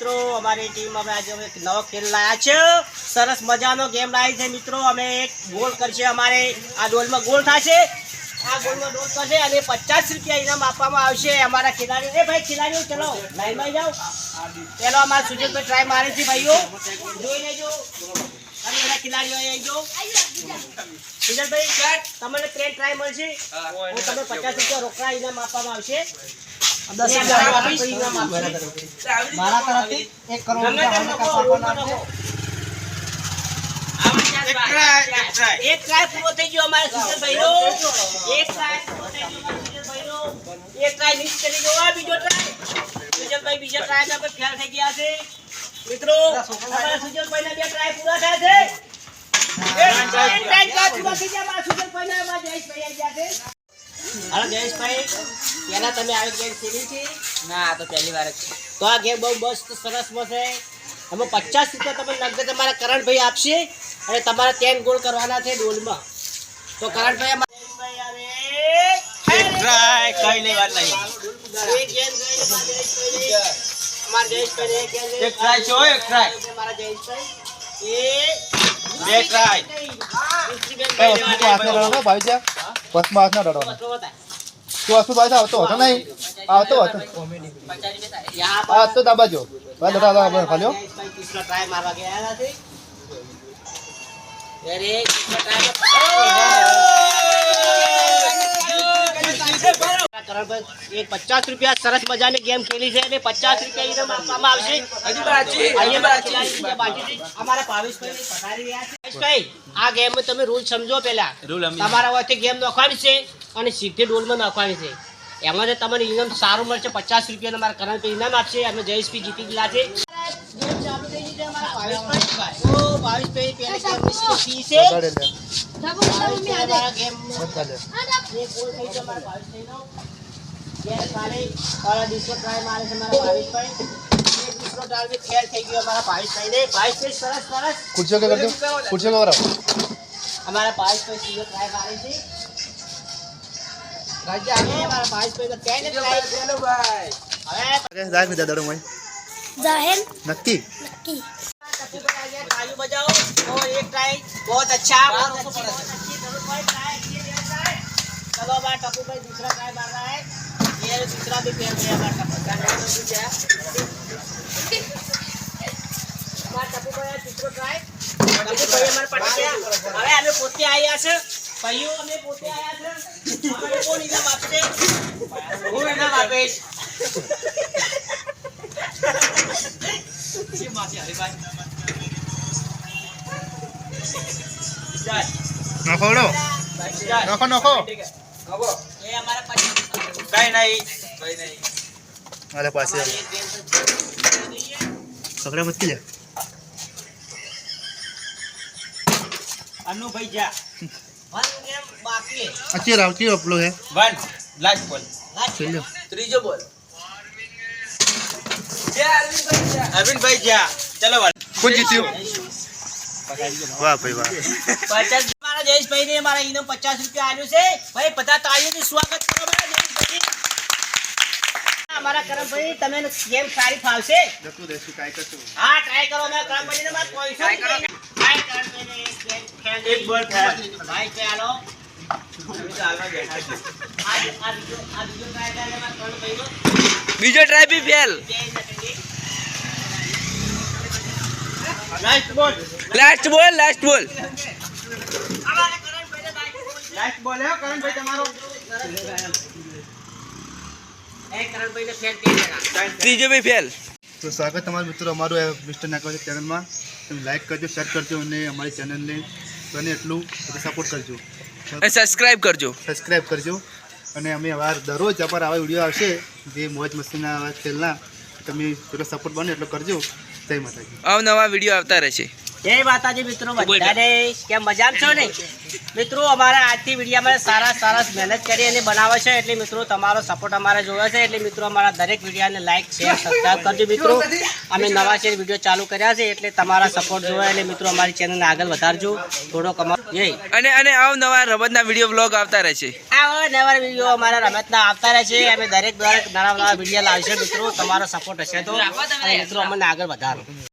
મિત્રો અમારી ટીમ અમે આજે એક નવો ખેલ લાયા છે સરસ મજાનો ગેમ લાવી છે મિત્રો અમે એક ગોલ કરશે અમારે આ ડોલમાં ગોલ થશે આ ગોલમાં ડોલ થશે અને 50 રૂપિયા ઇનામ આપવામાં આવશે અમારા ખેલાડીઓ ભાઈ ખેલાડીઓ ચલો લાઈનમાં જાઓ પેલો અમારા સુજનભાઈ ટ્રાય મારે છે ભાઈઓ જોઈ લેજો અને બધા ખેલાડીઓ આવી જાઓ સુજનભાઈ તમને ટ્રાય મળશે હું તમને 50 રૂપિયા રોકડા ઇનામ આપવામાં આવશે 10,000 ઇનામ આપશે મારા તરફથી 1 કરોડ એક ટ્રાય પૂરો થઈ ગયો અમારા સુજનભાઈનો એક ટ્રાય પૂરો થઈ ગયો સુજનભાઈનો એક ટ્રાય મિસ કરી ગયો આ બીજો ટ્રાય સુજનભાઈ બીજા ટ્રાય માં ફેલ થઈ ગયા છે મિત્રો અમારા સુજનભાઈના બે ટ્રાય પૂરા થયા છે એક ટ્રાય પૂરા થઈ ગયા અમારા સુજનભાઈના માં જયેશભાઈ આવી ગયા છે હાલો જયેશભાઈ પહેલા તમે આવી ગેમ ખેલી છે ના આ તો પહેલી વાર જ છે તો આ ગેમ બહુ મસ્ત સરસ છે અમે 50 રૂપિયા તમે નગદ તમારા કરણભાઈ આપશે અને તમારે 10 ગોલ કરવાના છે ડોલમાં તો કરણભાઈ જયેશભાઈ આવે એક ટ્રાય કઈ નહીં વાત નહીં એક ગેમ ગઈ અમાર જયેશભાઈ એક ટ્રાય છો એક ટ્રાય મારા જયેશભાઈ એ બે ટ્રાય બસમાં હાથ ના ડરવાનો તું વસ્તુ પાસે આવતો હતો નહીં આવતો હતો આ તો દાબાજો બસ દાદા ખાલ્યો तीसरा ट्राई मारवा गया था अरे तीसरा ट्राई एक 50 રૂપિયા સરસ મજાની ગેમ ખેલી છે અને 50 રૂપિયા ઇનામ આપવામાં આવશે અમારા ભાવેશભાઈ પધારી રહ્યા છે ભાઈ આ ગેમ માં તમે રૂલ સમજો પહેલા તમારા વચ્ચે ગેમ નાખવાની છે અને સીધે ડોલમાં નાખવાની છે એમાં તમને ઇનામ સારું મળશે 50 રૂપિયા અમારા કરણભાઈ ઇનામ આપશે અમે જયેશભાઈ જીતી ગયા છે ચાલુ થઈ ગઈ છે અમારા ભાવેશભાઈ તો ભાવેશભાઈ પહેલી ગેમ ની છે हमारा गेम ये गोल થઈ ગયો અમારા ભાવેશભાઈનો ગેમ ખાલી ઓલા દીસો ટ્રાય મારે છે અમારા ભાવેશભાઈ ये दूसरा डाल में खेल થઈ ગયો અમારા ભાવેશભાઈને ભાવેશભાઈ સરસ कुर्सियों के कर दो कुर्सियों का करो हमारा भावेशભાઈ સીધો ટ્રાય મારે છે રાજા આगे हमारा भावेशભાઈ का कैन ट्राय चलो भाई अरे जाहिर में दड़ो मैं जाहिर नक्की ताली बजाओ और एक ट्राई बहुत अच्छा बहुत अच्छी ट्राई चलो हमारा टप्पू भाई दूसरा ट्राई मार रहा है ये दूसरा भी फेल गया हमारा टप्पू भाई तीसरा ट्राई टप्पू भाई हमारे पट गया अरे हमें पोते आया છે ભાઈઓ અમે પોતે આયા છે અમારે કોણ ઇનામ આપશે હું ઇનામ આપીશ ये मासी हरी भाई नखोड़ो नखो नखो ये हमारा कहीं नहीं अरे पास है पकड़े मत किया अनु भाई जा वन गेम बाकी है अच्छी राउटी अपलो है वन लास्ट बॉल चलो त्रीजो बॉल अरविंद भाई जा चलो कौन जीत्यो वाह भाई वाह 50 हमारा जयेश भाई ने हमारा इनाम 50 रुपया आल्यो છે ભાઈ બધા તાળીઓથી સ્વાગત કરો મારા જયેશ ભાઈ हमारा करम भाई તમે ગેમ સારી ફાવશે જતું દેસી કાઈ કરતો हां ट्राई करो मैं करम भाई ने बात कोई ट्राई करो ट्राई कर मैंने एक बॉल भाई पे आलो आज ट्राई कर मैं करम भाई को बीजो ट्राई भी fail last ball last ball हमारे करण भाई ने लास्ट बॉल है करण भाई તમારો एक करण भाई ने फेल कर देगा त्रीजो भी फेल तो स्वागत તમારા મિત્રો અમારું મિસ્ટર નાકો ચેનલ માં તમે લાઈક કરજો શેર કરજો અને અમારી ચેનલ ને બને એટલું સપોર્ટ કરજો સબસ્ક્રાઇબ કરજો અને અમે વાર દરરોજ પર આવા વિડિયો આવશે જે મોજ મસ્તીના આવા ખેલના તમે પેલો સપોર્ટ બને એટલો કરજો જય માતાજી અવનવા વિડિયો આવતા રહેશે જય માતાજી મિત્રો બધાને કેમ મજામાં છો ને મિત્રો અમારા આજથી વિડીયોમાં સારા મહેનત કરી અને બનાવે છે એટલે મિત્રો તમારો સપોર્ટ અમારે જોવે છે એટલે મિત્રો અમારા દરેક વિડીયોને લાઈક શેર સબસ્ક્રાઈબ કરજો મિત્રો અમે નવા શેર વિડીયો ચાલુ કર્યા છે એટલે તમારા સપોર્ટ જોવે એટલે મિત્રો અમારી ચેનલને આગળ વધારજો થોડો જય અને નવા રમતના વિડીયો બ્લોગ આવતા રહે છે આ નવા વિડીયો અમારા રમતના આવતા રહે છે અમે દરેક નવા વિડીયો લાવીશું મિત્રો તમારો સપોર્ટ હશે તો અને મિત્રો અમને આગળ વધારો